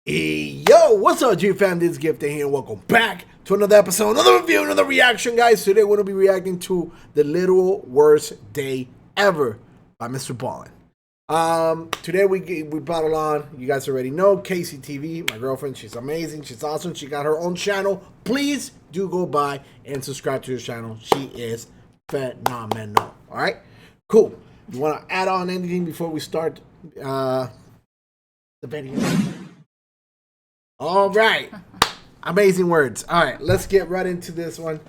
Hey, yo, what's up, G fam? This is Gifted here, and welcome back to another episode, another review, another reaction, guys. Today, we're going to be reacting to The Literal Worst Day Ever by Mr. Ballin. Today, we brought along, you guys already know, Casey TV, my girlfriend. She's amazing. She's awesome. She got her own channel. Please do go by and subscribe to her channel. She is phenomenal. All right? Cool. You want to add on anything before we start the video? All right. Amazing words. All right, let's get right into this one.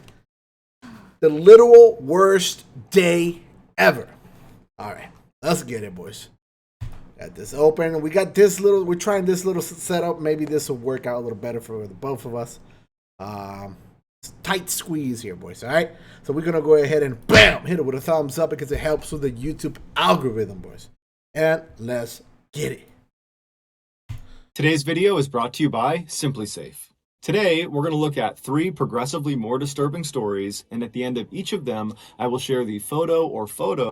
The literal worst day ever. All right, let's get it, boys. Got this open. We got this little, we're trying this little setup. Maybe this will work out a little better for the both of us. Tight squeeze here, boys. All right. So we're going to go ahead and bam, hit it with a thumbs up because it helps with the YouTube algorithm, boys. And let's get it. Today's video is brought to you by SimpliSafe. Today, we're going to look at 3 progressively more disturbing stories, and at the end of each of them, I will share the photo or photos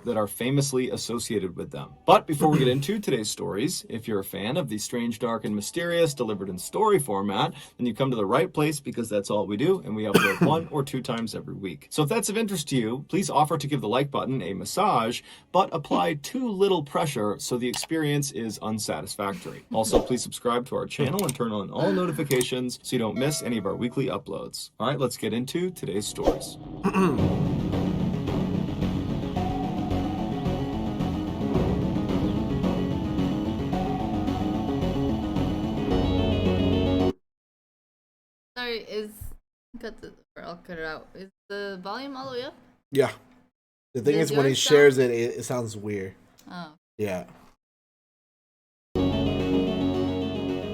that are famously associated with them. But before we get into today's stories, if you're a fan of the strange, dark, and mysterious delivered in story format, then you come to the right place because that's all we do, and we upload 1 or 2 times every week. So if that's of interest to you, please offer to give the like button a massage, but apply too little pressure so the experience is unsatisfactory. Also, please subscribe to our channel and turn on all notifications so you don't miss any of our weekly uploads. All right, let's get into today's stories. Sorry, I'll cut it out. Is the volume all the way up? Yeah. The thing is, when he shares it, it sounds weird. Oh. Yeah.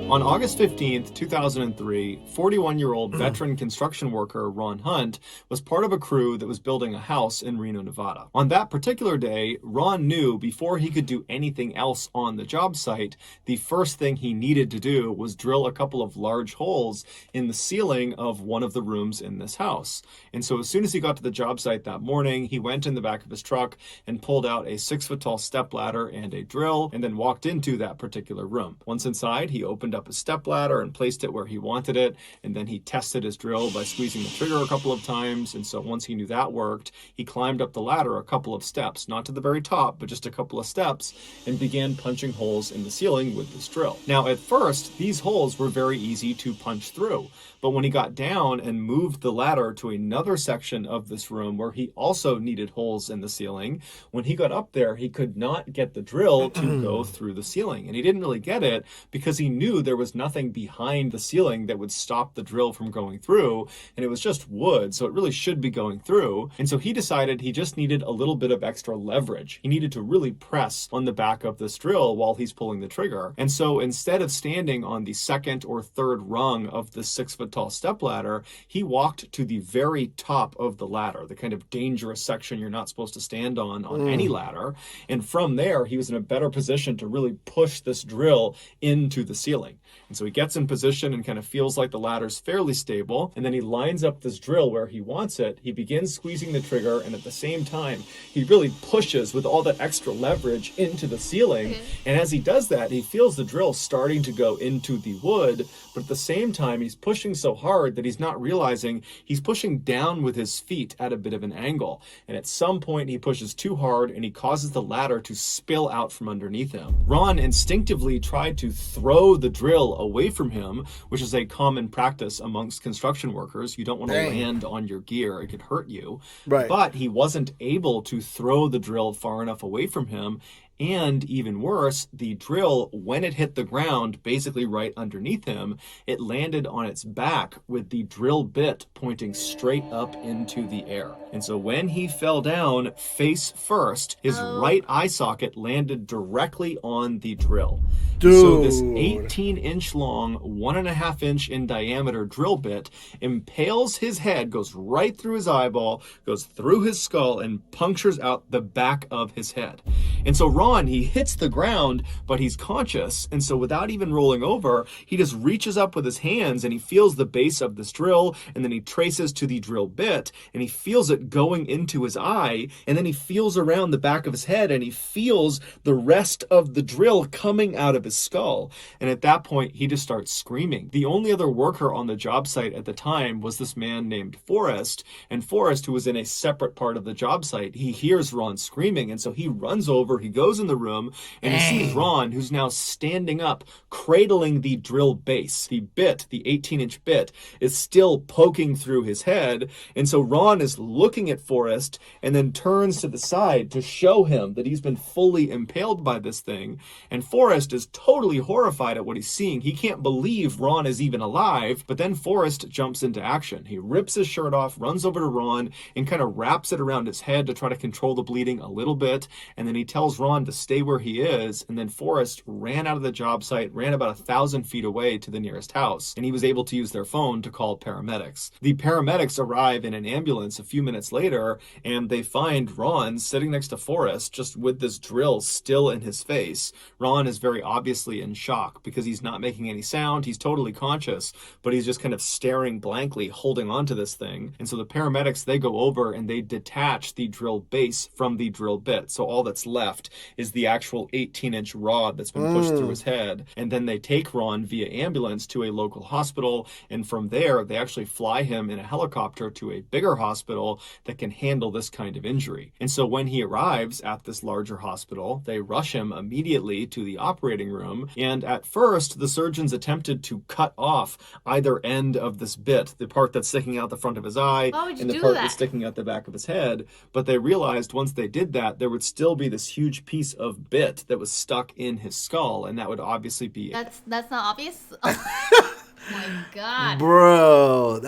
On August 15th, 2003, 41-year-old veteran construction worker Ron Hunt was part of a crew that was building a house in Reno, Nevada. On that particular day, Ron knew before he could do anything else on the job site, the first thing he needed to do was drill a couple of large holes in the ceiling of one of the rooms in this house. And so as soon as he got to the job site that morning, he went in the back of his truck and pulled out a 6-foot-tall stepladder and a drill, and then walked into that particular room. Once inside, he opened up a step ladder and placed it where he wanted it, and then he tested his drill by squeezing the trigger a couple of times. And so once he knew that worked, he climbed up the ladder a couple of steps, not to the very top, but just a couple of steps, and began punching holes in the ceiling with this drill. Now, at first, these holes were very easy to punch through, but when he got down and moved the ladder to another section of this room where he also needed holes in the ceiling, when he got up there, he could not get the drill to go through the ceiling. And he didn't really get it because he knew there was nothing behind the ceiling that would stop the drill from going through, and it was just wood, so it really should be going through. And so he decided he just needed a little bit of extra leverage. He needed to really press on the back of this drill while he's pulling the trigger. And so instead of standing on the 2nd or 3rd rung of the 6-foot-tall stepladder, he walked to the very top of the ladder, the kind of dangerous section you're not supposed to stand on any ladder. And from there, he was in a better position to really push this drill into the ceiling. And so he gets in position and kind of feels like the ladder's fairly stable. And then he lines up this drill where he wants it. He begins squeezing the trigger. And at the same time, he really pushes with all that extra leverage into the ceiling. And as he does that, he feels the drill starting to go into the wood. But at the same time, he's pushing so hard that he's not realizing he's pushing down with his feet at a bit of an angle. And at some point, he pushes too hard and he causes the ladder to spill out from underneath him. Ron instinctively tried to throw the drill away from him, which is a common practice amongst construction workers. You don't want to land on your gear. It could hurt you. Right. But he wasn't able to throw the drill far enough away from him. And even worse, the drill, when it hit the ground, basically right underneath him, it landed on its back with the drill bit pointing straight up into the air. And so when he fell down face first, his right eye socket landed directly on the drill. Dude. So this 18-inch long, 1.5-inch in diameter drill bit impales his head, goes right through his eyeball, goes through his skull, and punctures out the back of his head. And so Ron Ron, he hits the ground, but he's conscious. And so without even rolling over, he just reaches up with his hands and he feels the base of this drill, and then he traces to the drill bit and he feels it going into his eye, and then he feels around the back of his head and he feels the rest of the drill coming out of his skull. And at that point, he just starts screaming. The only other worker on the job site at the time was this man named Forrest, and Forrest, who was in a separate part of the job site, he hears Ron screaming, and so he runs over, he goes in the room, and he sees Ron, who's now standing up, cradling the drill base. The bit, the 18-inch bit, is still poking through his head, and so Ron is looking at Forrest and then turns to the side to show him that he's been fully impaled by this thing, and Forrest is totally horrified at what he's seeing. He can't believe Ron is even alive, but then Forrest jumps into action. He rips his shirt off, runs over to Ron, and kind of wraps it around his head to try to control the bleeding a little bit, and then he tells Ron to stay where he is, and then Forrest ran out of the job site, ran about 1,000 feet away to the nearest house, and he was able to use their phone to call paramedics. The paramedics arrive in an ambulance a few minutes later, and they find Ron sitting next to Forrest, just with this drill still in his face. Ron is very obviously in shock because he's not making any sound. He's totally conscious, but he's just kind of staring blankly, holding onto this thing. And so the paramedics, they go over and they detach the drill base from the drill bit. So all that's left is the actual 18-inch rod that's been pushed through his head. And then they take Ron via ambulance to a local hospital, and from there they actually fly him in a helicopter to a bigger hospital that can handle this kind of injury. And so when he arrives at this larger hospital, they rush him immediately to the operating room, and at first the surgeons attempted to cut off either end of this bit, the part that's sticking out the front of his eye and the part that's sticking out the back of his head, but they realized once they did that, there would still be this huge piece of bit that was stuck in his skull, and that would obviously be That's not obvious? Oh my god. Bro,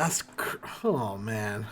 oh man.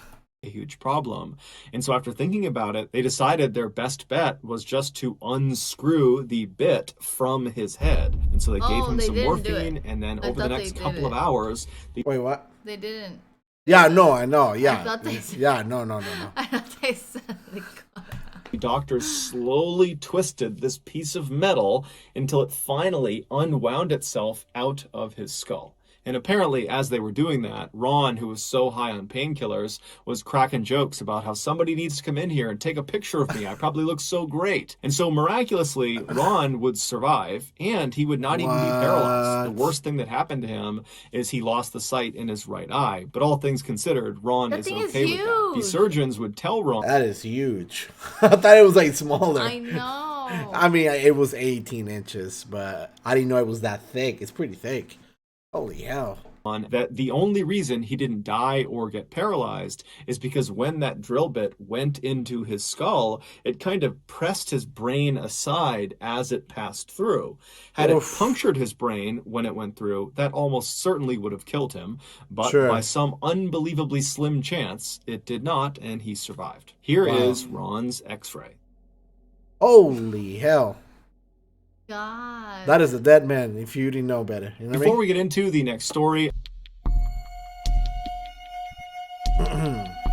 a huge problem. And so after thinking about it, they decided their best bet was just to unscrew the bit from his head. And so they gave him some morphine, and then over the next couple of hours... Wait, what? They didn't. Yeah, no, I know, yeah. I thought they said, yeah, no. I thought they said they got The doctors slowly twisted this piece of metal until it finally unwound itself out of his skull. And apparently, as they were doing that, Ron, who was so high on painkillers, was cracking jokes about how somebody needs to come in here and take a picture of me. I probably look so great. And so miraculously, Ron would survive, and he would not even be paralyzed. The worst thing that happened to him is he lost the sight in his right eye. But all things considered, Ron is okay with that. The surgeons would tell Ron... That is huge. I thought it was like smaller. I know. I mean, it was 18 inches, but I didn't know it was that thick. It's pretty thick. Holy hell. That the only reason he didn't die or get paralyzed is because when that drill bit went into his skull, it kind of pressed his brain aside as it passed through. Had it punctured his brain when it went through, that almost certainly would have killed him. But by some unbelievably slim chance, it did not, and he survived. Here is Ron's x-ray. Holy hell. God. That is a dead man if you didn't know better. You know Before we get into the next story,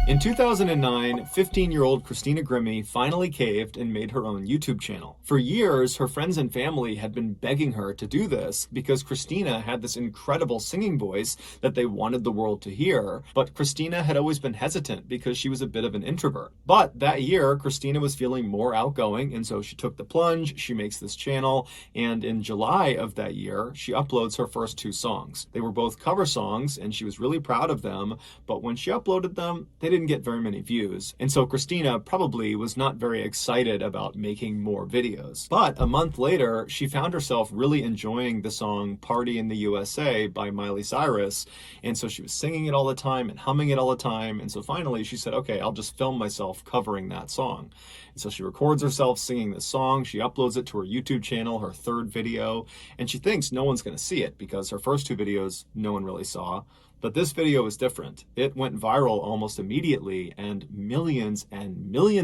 in 2009, 15-year-old Christina Grimmie finally caved and made her own YouTube channel. For years, her friends and family had been begging her to do this because Christina had this incredible singing voice that they wanted the world to hear, but Christina had always been hesitant because she was a bit of an introvert. But that year, Christina was feeling more outgoing, and so she took the plunge, she makes this channel, and in July of that year, she uploads her first 2 songs. They were both cover songs, and she was really proud of them, but when she uploaded them, they didn't get very many views. And so Christina probably was not very excited about making more videos. But a month later, she found herself really enjoying the song Party in the USA by Miley Cyrus. And so she was singing it all the time and humming it all the time. And so finally she said, okay, I'll just film myself covering that song. And so she records herself singing this song. She uploads it to her YouTube channel, her 3rd video. And she thinks no one's going to see it because her first 2 videos, no one really saw. But this video is different. It went viral almost immediately, and millions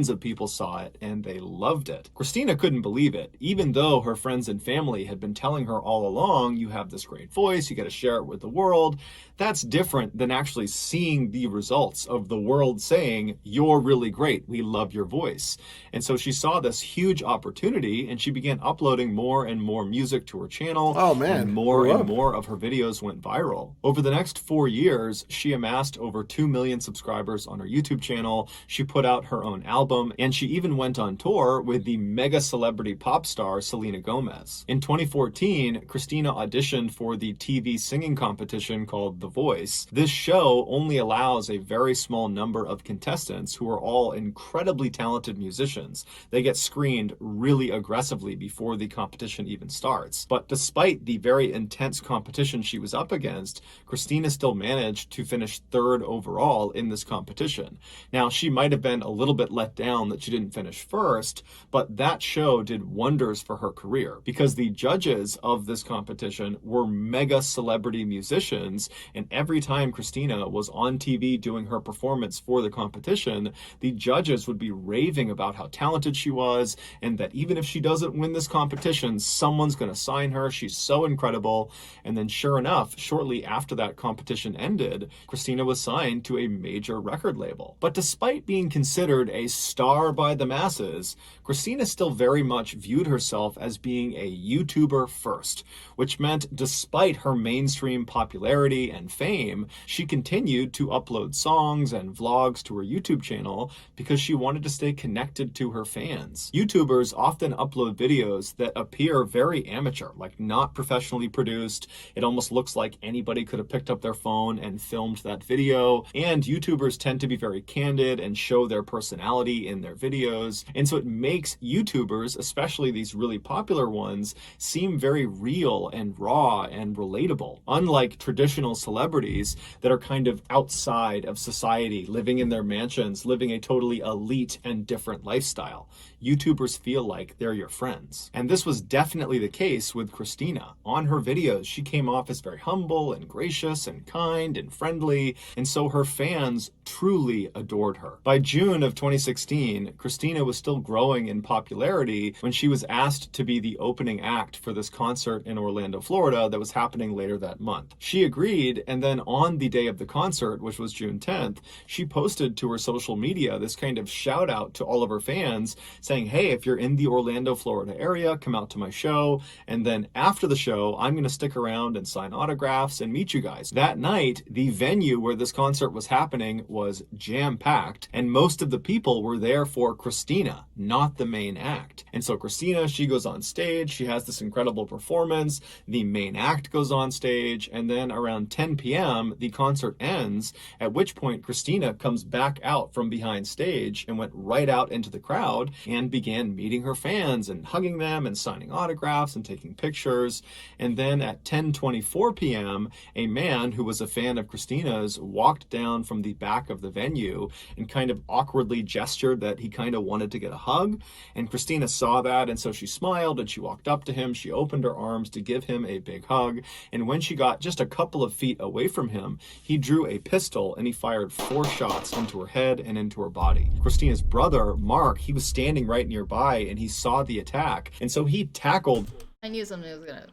of people saw it, and they loved it. Christina couldn't believe it, even though her friends and family had been telling her all along, you have this great voice, you got to share it with the world. That's different than actually seeing the results of the world saying, you're really great, we love your voice. And so she saw this huge opportunity, and she began uploading more and more music to her channel. Oh, man. And more of her videos went viral. Over the next 4 years, she amassed over 2 million subscribers on her YouTube channel. She put out her own album, and she even went on tour with the mega celebrity pop star Selena Gomez. In 2014, Christina auditioned for the TV singing competition called The Voice. This show only allows a very small number of contestants who are all incredibly talented musicians. They get screened really aggressively before the competition even starts. But despite the very intense competition she was up against, Christina still managed to finish 3rd overall in this competition. Now, she might have been a little bit let down that she didn't finish 1st, but that show did wonders for her career because the judges of this competition were mega celebrity musicians, and every time Christina was on TV doing her performance for the competition, the judges would be raving about how talented she was, and that even if she doesn't win this competition, someone's going to sign her. She's so incredible. And then sure enough, shortly after that competition ended, Christina was signed to a major record label. But despite being considered a star by the masses, Christina still very much viewed herself as being a YouTuber first, which meant despite her mainstream popularity and fame, she continued to upload songs and vlogs to her YouTube channel because she wanted to stay connected to her fans. YouTubers often upload videos that appear very amateur, like not professionally produced. It almost looks like anybody could have picked up their phone and filmed that video. And YouTubers tend to be very candid and show their personality in their videos. And so it makes YouTubers, especially these really popular ones, seem very real and raw and relatable. Unlike traditional celebrities that are kind of outside of society, living in their mansions, living a totally elite and different lifestyle. YouTubers feel like they're your friends. And this was definitely the case with Christina. On her videos, she came off as very humble and gracious and kind and friendly, and so her fans truly adored her. By June of 2016, Christina was still growing in popularity when she was asked to be the opening act for this concert in Orlando, Florida that was happening later that month. She agreed, and then on the day of the concert, which was June 10th, she posted to her social media this kind of shout out to all of her fans saying, hey, if you're in the Orlando, Florida area, come out to my show. And then after the show, I'm going to stick around and sign autographs and meet you guys. That night, the venue where this concert was happening was jam-packed, and most of the people were there for Christina, not the main act. And so Christina, she goes on stage, she has this incredible performance, the main act goes on stage, and then around 10 p.m., the concert ends, at which point Christina comes back out from behind stage and went right out into the crowd and began meeting her fans and hugging them and signing autographs and taking pictures. And then at 10:24 p.m., a man who was a fan of Christina's walked down from the back of the venue and kind of awkwardly gestured that he kind of wanted to get a hug. And Christina saw that, and so she smiled and she walked up to him. She opened her arms to give him a big hug. And when she got just a couple of feet away from him, he drew a pistol and he fired 4 shots into her head and into her body. Christina's brother, Mark, he was standing right nearby and he saw the attack. And so he tackled I knew something was gonna.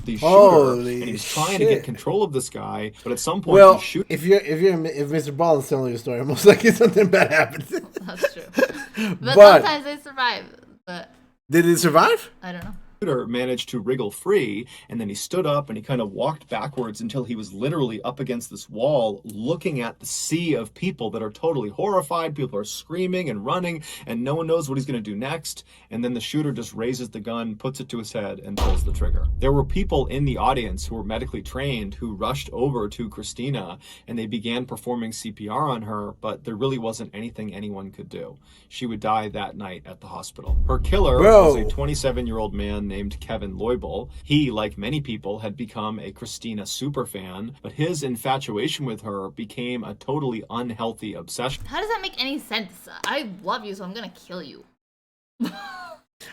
the shooter, Holy and he was trying to shit. get control of this guy, but at some point Well, the shooter if Mr. Ballen's telling you a story, most likely something bad happened. That's true. But But sometimes they survive. But did it survive? I don't know. managed to wriggle free, and then he stood up and he kind of walked backwards until he was literally up against this wall looking at the sea of people that are totally horrified. People are screaming and running and no one knows what he's going to do next. And then the shooter just raises the gun, puts it to his head, and pulls the trigger. There were people in the audience who were medically trained who rushed over to Christina and they began performing CPR on her, but there really wasn't anything anyone could do. She would die that night at the hospital. Her killer was a 27-year-old man named Kevin Loibel. He, like many people, had become a Christina superfan, but his infatuation with her became a totally unhealthy obsession. How does that make any sense? I love you, so I'm gonna kill you.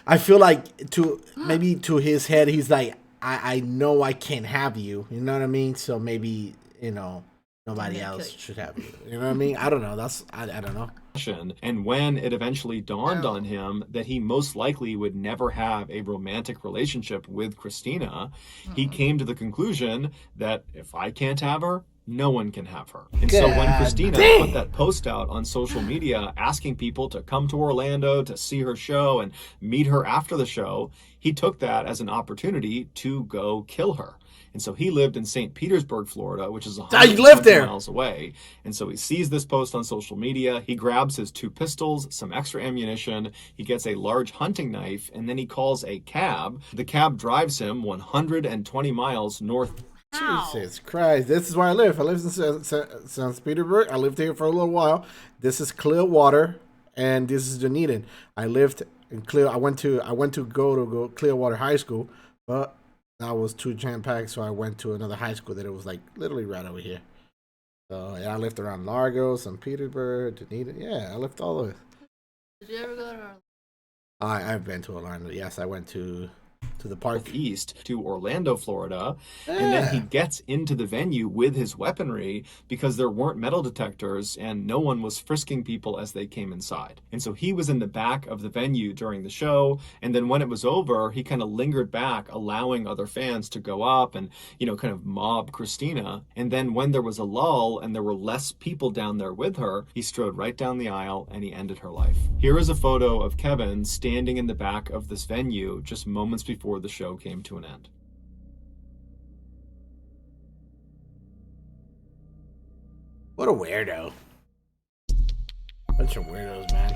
I feel like maybe to his head, he's like, I know I can't have you. You know what I mean? So maybe, nobody get else killed. should have you. You know what I mean? I don't know. I don't know. And when it eventually dawned on him that he most likely would never have a romantic relationship with Christina, he came to the conclusion that if I can't have her, no one can have her. And so when God Christina damn. put that post out on social media asking people to come to Orlando to see her show and meet her after the show, he took that as an opportunity to go kill her. And so he lived in St. Petersburg, Florida, which is you lived 120 there. miles away. And so he sees this post on social media. He grabs his 2 pistols, some extra ammunition. He gets a large hunting knife, and then he calls a cab. The cab drives him 120 miles north. Jesus Christ. This is where I live. I live in St. Petersburg. I lived here for a little while. This is Clearwater, and this is Dunedin. I lived in I went to go Clearwater High School, but that was too jam-packed, so I went to another high school that it was like literally right over here. So yeah, I lived around Largo, St. Petersburg, Dunedin. Yeah, I lived all over. Did you ever go to Orlando? I've been to Orlando. Yes, I went to the park. East to Orlando, Florida, and then he Yeah. gets into the venue with his weaponry because there weren't metal detectors and no one was frisking people as they came inside. And so he was in the back of the venue during the show, and then when it was over, he kind of lingered back, allowing other fans to go up and, kind of mob Christina. And then when there was a lull and there were less people down there with her, he strode right down the aisle and he ended her life. Here is a photo of Kevin standing in the back of this venue just moments before the show came to an end. What a weirdo. Bunch of weirdos, man.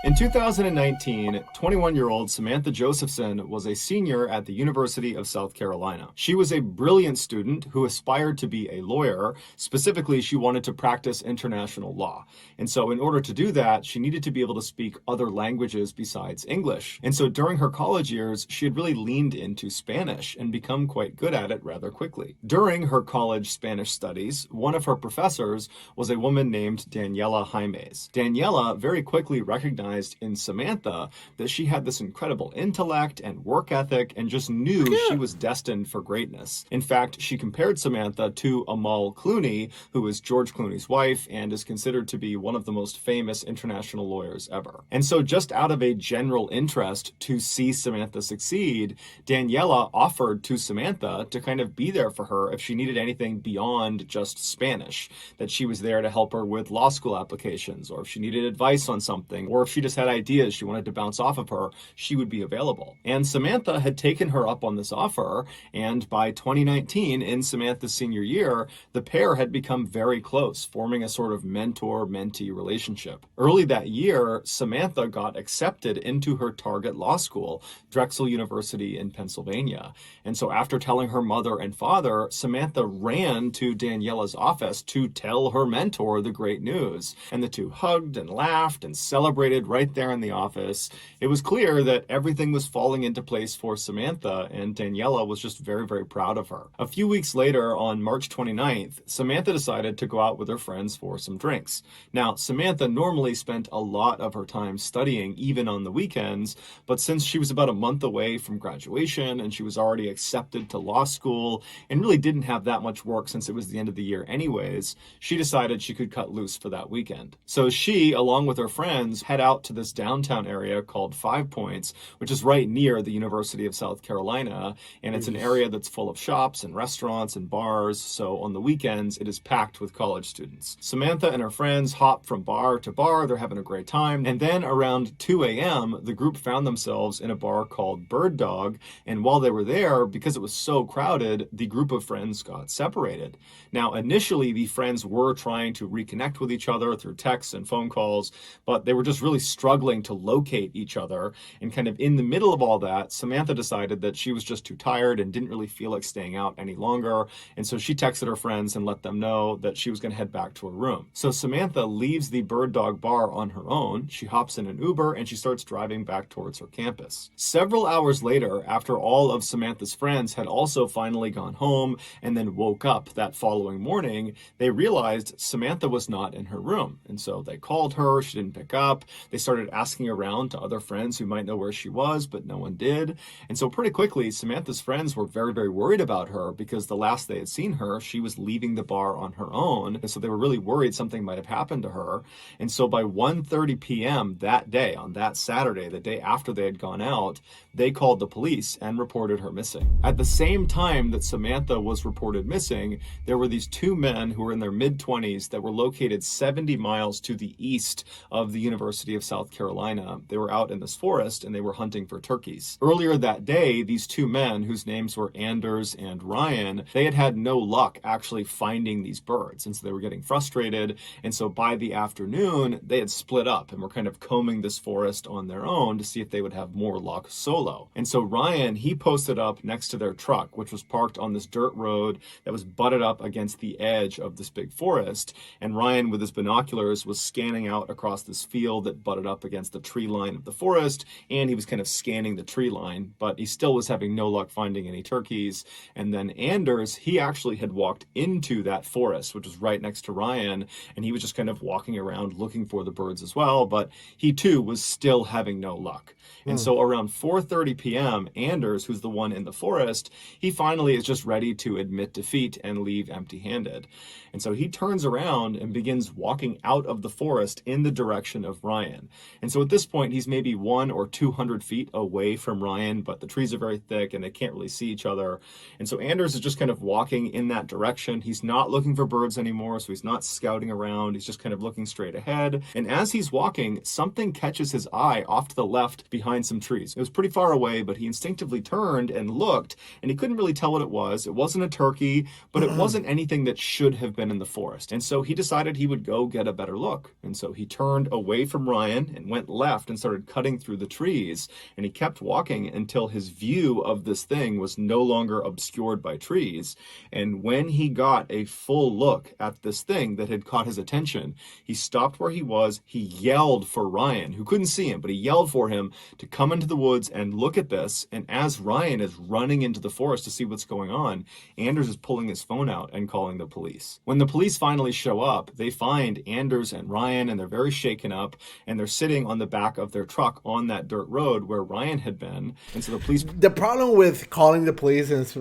In 2019, 21-year-old Samantha Josephson was a senior at the University of South Carolina. She was a brilliant student who aspired to be a lawyer. Specifically, she wanted to practice international law. And so in order to do that, she needed to be able to speak other languages besides English. And so during her college years, she had really leaned into Spanish and become quite good at it rather quickly. During her college Spanish studies, one of her professors was a woman named Daniela Jaimes. Daniela very quickly recognized in Samantha that she had this incredible intellect and work ethic and just knew she was destined for greatness. In fact, she compared Samantha to Amal Clooney, who is George Clooney's wife and is considered to be one of the most famous international lawyers ever. And so just out of a general interest to see Samantha succeed, Daniela offered to Samantha to kind of be there for her if she needed anything beyond just Spanish, that she was there to help her with law school applications, or if she needed advice on something, or if she just had ideas she wanted to bounce off of her, she would be available. And Samantha had taken her up on this offer, and by 2019, in Samantha's senior year, the pair had become very close, forming a sort of mentor-mentee relationship. Early that year, Samantha got accepted into her target law school, Drexel University in Pennsylvania. And so after telling her mother and father, Samantha ran to Daniela's office to tell her mentor the great news. And the two hugged and laughed and celebrated right there in the office. It was clear that everything was falling into place for Samantha, and Daniela was just very, very proud of her. A few weeks later, on March 29th, Samantha decided to go out with her friends for some drinks. Now, Samantha normally spent a lot of her time studying, even on the weekends, but since she was about a month away from graduation and she was already accepted to law school and really didn't have that much work since it was the end of the year anyways, she decided she could cut loose for that weekend. So she, along with her friends, head out to this downtown area called Five Points, which is right near the University of South Carolina, and it's an area that's full of shops and restaurants and bars, so on the weekends it is packed with college students. Samantha and her friends hop from bar to bar, they're having a great time, and then around 2 a.m. the group found themselves in a bar called Bird Dog, and while they were there, because it was so crowded, the group of friends got separated. Now, initially the friends were trying to reconnect with each other through texts and phone calls, but they were just really struggling to locate each other, and kind of in the middle of all that, Samantha decided that she was just too tired and didn't really feel like staying out any longer, and so she texted her friends and let them know that she was going to head back to her room. So Samantha leaves the Bird Dog bar on her own, she hops in an Uber, and she starts driving back towards her campus. Several hours later, after all of Samantha's friends had also finally gone home and then woke up that following morning, they realized Samantha was not in her room, and so they called her, she didn't pick up, they They started asking around to other friends who might know where she was, but no one did. And so pretty quickly, Samantha's friends were very, very worried about her because the last they had seen her, she was leaving the bar on her own. And so they were really worried something might have happened to her. And so by 1:30 p.m. that day, on that Saturday, the day after they had gone out, they called the police and reported her missing. At the same time that Samantha was reported missing, there were these two men who were in their mid-20s that were located 70 miles to the east of the University of South Carolina. They were out in this forest and they were hunting for turkeys. Earlier that day, these two men, whose names were Anders and Ryan, they had had no luck actually finding these birds. And so they were getting frustrated. And so by the afternoon, they had split up and were kind of combing this forest on their own to see if they would have more luck solo. And so Ryan, he posted up next to their truck, which was parked on this dirt road that was butted up against the edge of this big forest. And Ryan, with his binoculars, was scanning out across this field that butted up against the tree line of the forest. And he was kind of scanning the tree line, but he still was having no luck finding any turkeys. And then Anders, he actually had walked into that forest, which was right next to Ryan. And he was just kind of walking around looking for the birds as well. But he too was still having no luck. And so around 4:30 p.m., Anders, who's the one in the forest, he finally is just ready to admit defeat and leave empty-handed. And so he turns around and begins walking out of the forest in the direction of Ryan. And so at this point, he's maybe 100 or 200 feet away from Ryan, but the trees are very thick and they can't really see each other. And so Anders is just kind of walking in that direction. He's not looking for birds anymore, so he's not scouting around. He's just kind of looking straight ahead. And as he's walking, something catches his eye off to the left behind some trees. It was pretty far away, but he instinctively turned and looked, and he couldn't really tell what it was. It wasn't a turkey, but it wasn't anything that should have been in the forest. And so he decided he would go get a better look. And so he turned away from Ryan and went left and started cutting through the trees. And he kept walking until his view of this thing was no longer obscured by trees. And when he got a full look at this thing that had caught his attention, he stopped where he was. He yelled for Ryan, who couldn't see him, but he yelled for him to come into the woods and look at this. And as Ryan is running into the forest to see what's going on, Anders is pulling his phone out and calling the police. When the police finally show up, they find Anders and Ryan, and they're very shaken up, and they're sitting on the back of their truck on that dirt road where Ryan had been. And so the police... The problem with calling the police is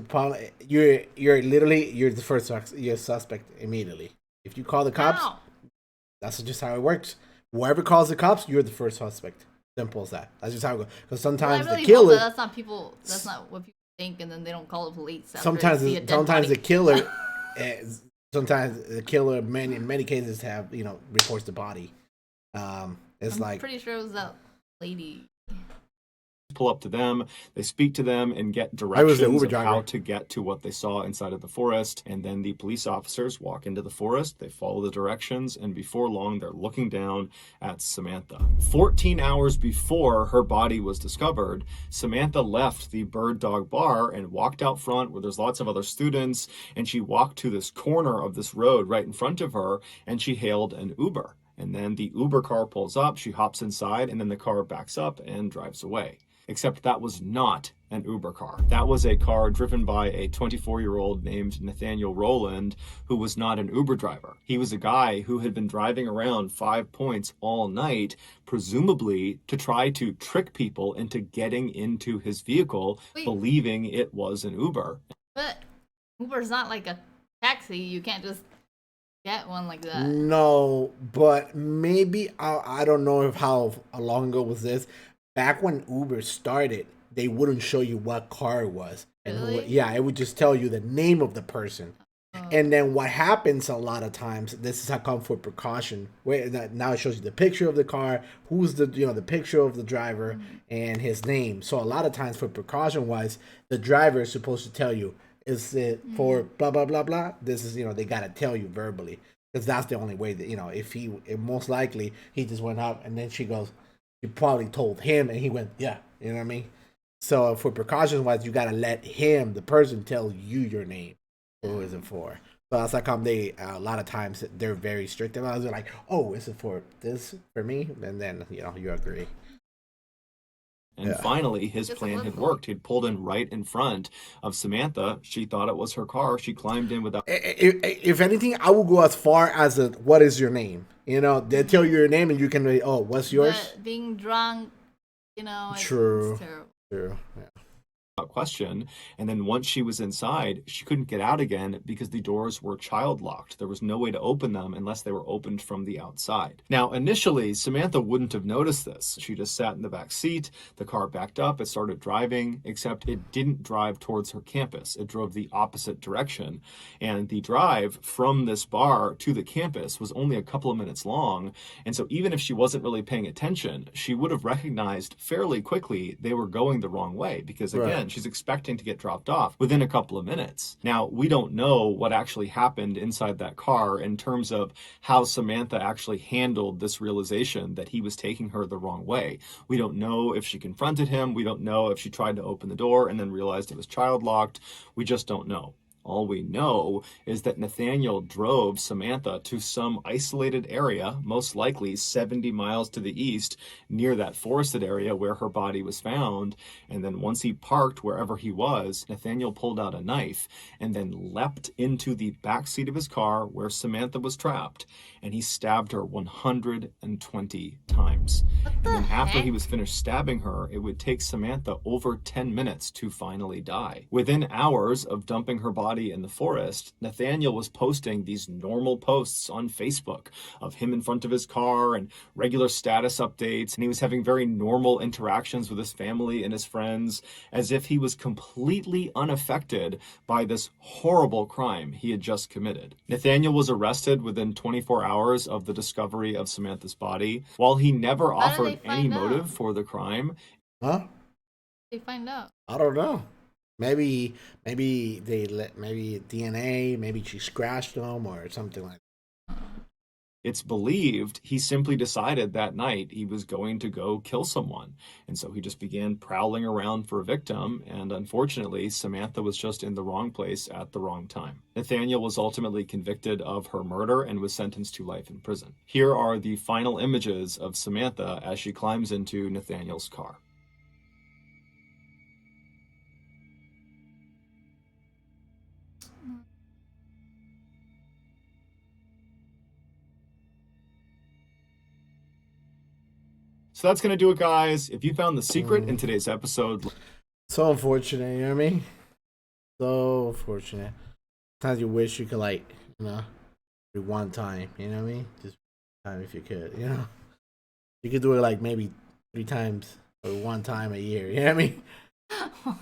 you're the first suspect immediately. If you call the cops, that's just how it works. Whoever calls the cops, you're the first suspect. Simple as that. That's just how it goes. Because sometimes I really the killer... hope that's not people. That's not what people think, and then they don't call the police. Sometimes the killer... Sometimes the killer, in many cases, have reports the body. I'm pretty sure it was that lady. Pull up to them, they speak to them and get directions of how to get to what they saw inside of the forest. And then the police officers walk into the forest, they follow the directions, and before long they're looking down at Samantha. 14 hours before her body was discovered, Samantha left the Bird Dog Bar and walked out front where there's lots of other students, and she walked to this corner of this road right in front of her, and she hailed an Uber. And then the Uber car pulls up, she hops inside, and then the car backs up and drives away. Except that was not an Uber car. That was a car driven by a 24-year-old named Nathaniel Rowland, who was not an Uber driver. He was a guy who had been driving around 5 Points all night, presumably to try to trick people into getting into his vehicle, believing it was an Uber. But Uber's not like a taxi. You can't just get one like that. No, but maybe, I don't know how long ago was this. Back when Uber started, they wouldn't show you what car it was. Really? It would just tell you the name of the person. And then what happens a lot of times, this is how come for precaution. Now it shows you the picture of the car, who's the picture of the driver, and his name. So a lot of times for precaution wise, the driver is supposed to tell you, is it for blah blah blah blah? This is they gotta tell you verbally, because that's the only way that if most likely he just went up and then she goes. You probably told him, and he went, yeah, you know what I mean? So for precautions wise, you gotta let him, the person, tell you your name. Who is it for? So that's like they a lot of times they're very strict about it. They're like, oh, is it for this for me? And then you agree. And Yeah. finally, his Just a plan had little. worked. He'd pulled in right in front of Samantha. She thought it was her car. She climbed in without If anything, I will go as far as a, what is your name? You know, they tell you your name and you can be, oh, what's yours? But being drunk, it's True. terrible. True. Yeah. question. And then once she was inside, she couldn't get out again because the doors were child locked. There was no way to open them unless they were opened from the outside. Now, initially, Samantha wouldn't have noticed this. She just sat in the back seat. The car backed up. It started driving, except it didn't drive towards her campus. It drove the opposite direction. And the drive from this bar to the campus was only a couple of minutes long. And so even if she wasn't really paying attention, she would have recognized fairly quickly they were going the wrong way because, again, Right. she's expecting to get dropped off within a couple of minutes. Now, we don't know what actually happened inside that car in terms of how Samantha actually handled this realization that he was taking her the wrong way. We don't know if she confronted him. We don't know if she tried to open the door and then realized it was child locked. We just don't know. All we know is that Nathaniel drove Samantha to some isolated area, most likely 70 miles to the east, near that forested area where her body was found. And then once he parked wherever he was, Nathaniel pulled out a knife and then leapt into the back seat of his car where Samantha was trapped, and he stabbed her 120 times. And then after he was finished stabbing her, it would take Samantha over 10 minutes to finally die. Within hours of dumping her body in the forest, Nathaniel was posting these normal posts on Facebook of him in front of his car and regular status updates, and he was having very normal interactions with his family and his friends, as if he was completely unaffected by this horrible crime he had just committed. Nathaniel was arrested within 24 hours of the discovery of Samantha's body. While he never How did they offered any find out? motive for the crime, Huh? They find out. I don't know. Maybe maybe DNA, maybe she scratched them or something like it's believed he simply decided that night he was going to go kill someone. And so he just began prowling around for a victim. And unfortunately, Samantha was just in the wrong place at the wrong time. Nathaniel was ultimately convicted of her murder and was sentenced to life in prison. Here are the final images of Samantha as she climbs into Nathaniel's car. So that's going to do it, guys. If you found the secret in today's episode, so unfortunate, you know what I mean? So unfortunate. Sometimes you wish you could, like, do one time, you know what I mean? Just time if you could, you know? You could do it like maybe 3 times or one time a year, you know what I mean?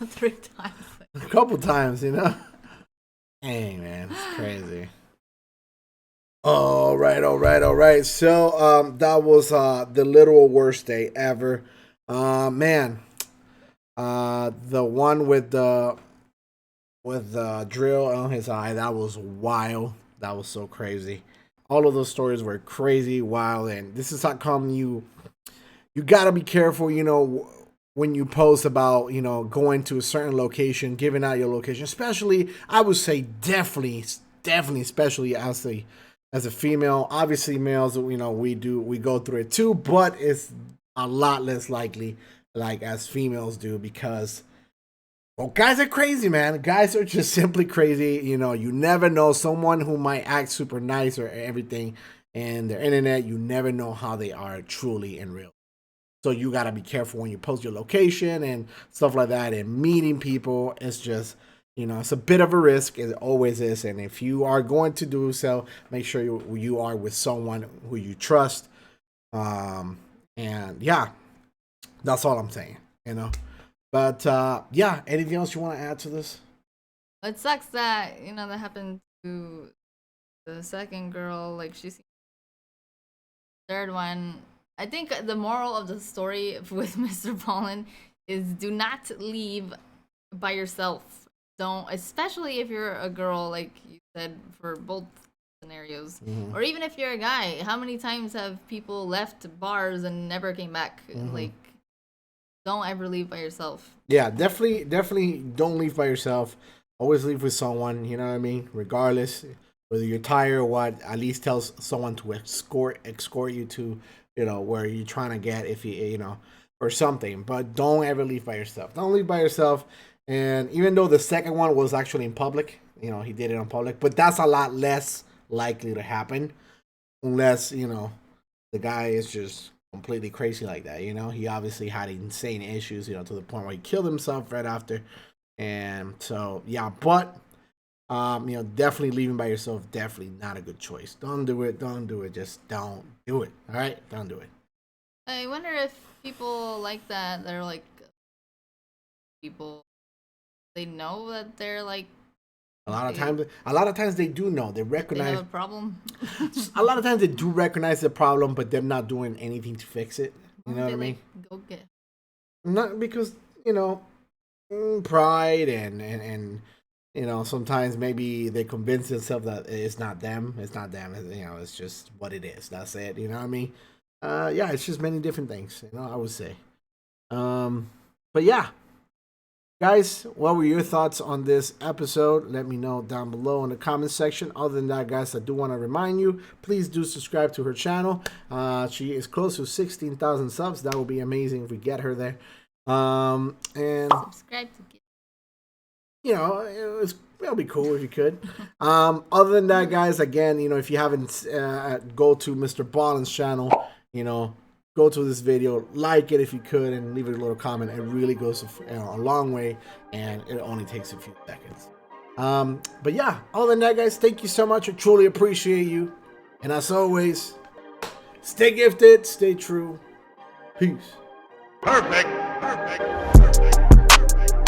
3 times. A couple times, you know? Dang, man, it's crazy. All right. So, that was the literal worst day ever. Man, the one with the drill on his eye, that was wild. That was so crazy. All of those stories were crazy, wild, and this is how come you gotta be careful, when you post about, going to a certain location, giving out your location, especially, I would say definitely, especially as a female. Obviously, males, we go through it too, but it's a lot less likely, like, as females do, because, well, guys are crazy, man. Guys are just simply crazy. You never know. Someone who might act super nice or everything and their internet, you never know how they are truly in real. So you got to be careful when you post your location and stuff like that, and meeting people. It's just, it's a bit of a risk. It always is. And if you are going to do so, make sure you are with someone who you trust. And yeah, that's all I'm saying, But yeah, anything else you want to add to this? It sucks that, that happened to the second girl. Like, she's third one. I think the moral of the story with Mr. Ballen is do not leave by yourself. Don't, especially if you're a girl, like you said, for both scenarios. Mm-hmm. Or even if you're a guy, how many times have people left bars and never came back? Mm-hmm. Like, don't ever leave by yourself. Yeah, definitely don't leave by yourself. Always leave with someone, you know what I mean? Regardless, whether you're tired or what, at least tell someone to escort you to, where you're trying to get, if you or something. But don't ever leave by yourself. Don't leave by yourself. And even though the second one was actually in public, you know, he did it on public, but that's a lot less likely to happen unless, you know, the guy is just completely crazy like that. You know, he obviously had insane issues, you know, to the point where he killed himself right after. And so, yeah, but, you know, definitely leaving by yourself, definitely not a good choice. Don't do it. Don't do it. Just don't do it. All right? Don't do it. I wonder if people like that, they're like, people, they know that they're like, A lot of times they do know. They they recognize. have a problem. A lot of times they do recognize the problem, but they're not doing anything to fix it. You know what I They, mean? like, go get. Not because, you know, pride and you know, sometimes maybe they convince themselves that it's not them. It's not them. You know, it's just what it is. That's it. You know what I mean? Yeah, it's just many different things. You know, I would say. But yeah, guys, what were your thoughts on this episode? Let me know down below in the comment section. Other than that, guys, I do want to remind you, please do subscribe to her channel. She is close to 16,000 subs. That would be amazing if we get her there. And Subscribe to get. you know, it'll be cool if you could. Other than that, guys, again, you know, if you haven't, go to Mr. Ballen's channel, you know, go to this video, like it if you could, and leave it a little comment. It really goes a long way, and it only takes a few seconds. But yeah, other than that, guys, thank you so much. I truly appreciate you. And as always, stay gifted, stay true. Peace. Perfect. Perfect. Perfect. Perfect.